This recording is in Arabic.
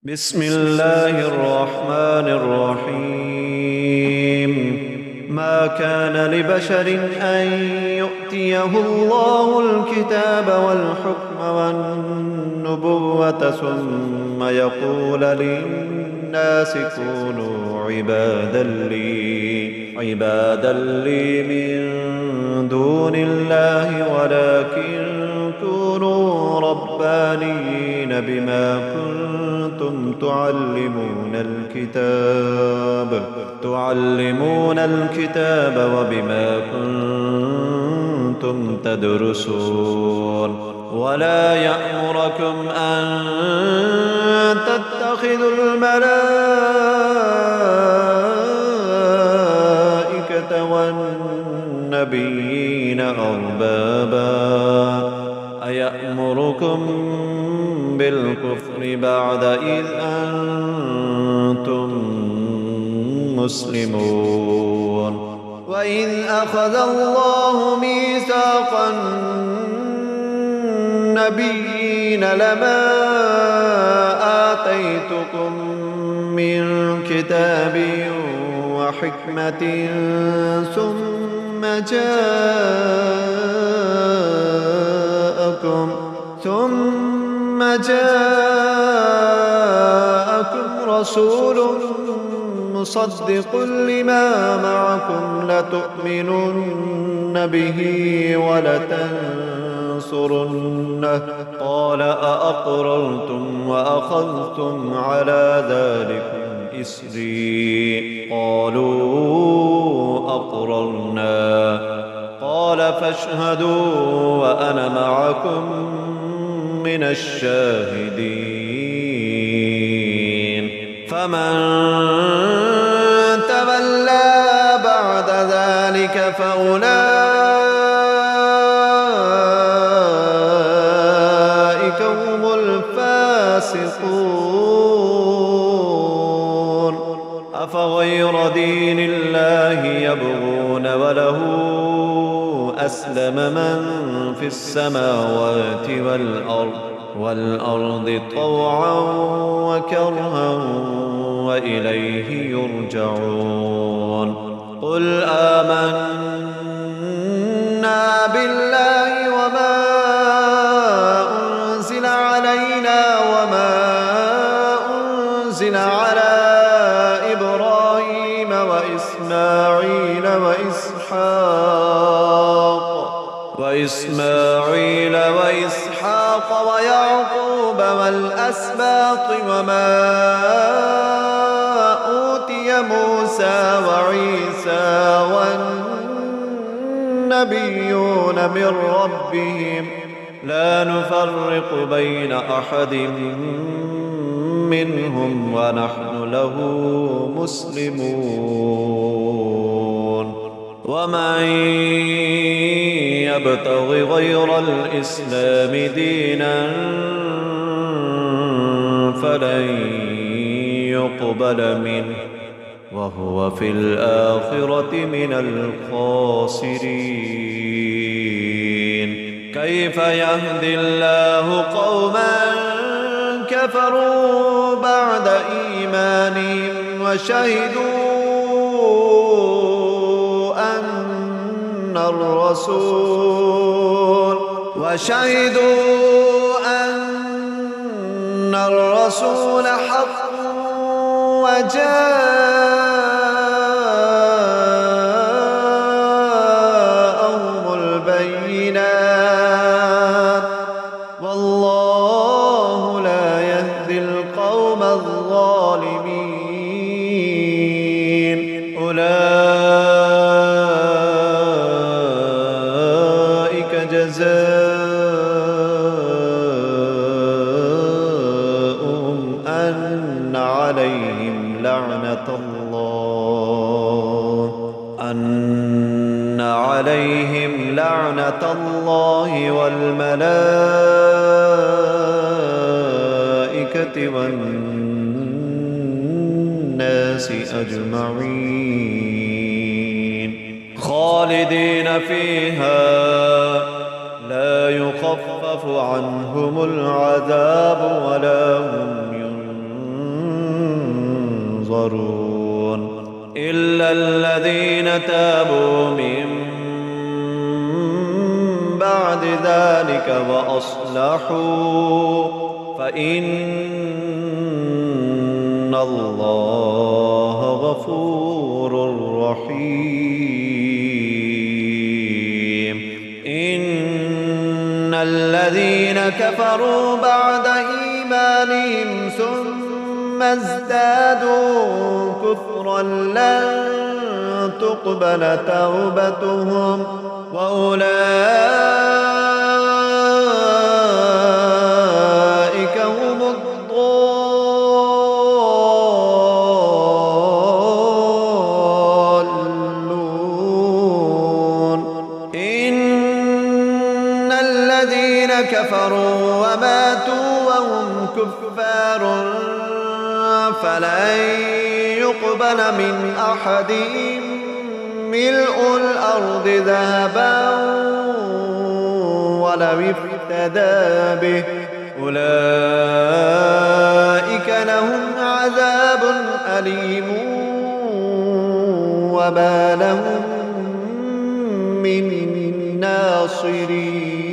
بسم الله الرحمن الرحيم. ما كان لبشر أن يؤتيه الله الكتاب والحكم والنبوة ثم يقول للناس كونوا عبادا لي من دون الله ولكن كونوا ربانيين بما كنتم تعلمون الكتاب وبما كنتم تدرسون ولا يأمركم أن تتخذوا الملائكة والنبيين أربابا أيأمركم بالكفر بعد إذ أنتم مسلمون. وإذ أخذ الله ميثاق النبيين لما آتيتكم من كتاب وحكمة ثم جاءكم رسول مصدق لما معكم لتؤمنن به ولتنصرنه قال أأقررتم وأخذتم على ذلكم إسري قالوا أقررنا قال فاشهدوا وأنا معكم من الشاهدين. فمن تولى بعد ذلك فأولئك هم الفاسقون. أفغير دين الله يبغون وله أسلم من في السماوات والأرض طوعا وكرها وإليه يرجعون. قل آمنا بالله وما أنزل علينا وما أنزل على إبراهيم وإسماعيل وإسحاق ويعقوب والأسباط وما أوتي موسى وعيسى والنبيون من ربهم لا نفرق بين أحد منهم ونحن له مسلمون. ومن يبتغ غير الإسلام دينا فلن يقبل منه وهو في الآخرة من الخاسرين. كيف يهدي الله قوما كفروا بعد إيمانهم وشهدوا أن الرسول حق وجاءهم البينات والله لا يهدي القوم الظالمين. أولئك جزاؤهم أن عليهم لعنة الله والملائكة والناس أجمعين خالدين فيها لا يخفف عنهم العذاب ولا هم يمترون إلا الذين تابوا من بعد ذلك وأصلحوا فإن الله غفور رحيم إن الذين كفروا بعد إيمانهم ثم ازدادوا كفرا لن تقبل توبتهم وأولئك هم الضالون إن الذين كفروا وماتوا وهم كفار فلن يقبل من أحدهم ملء الأرض ذهبا ولو افتدى به أولئك لهم عذاب أليم وما لهم من ناصرين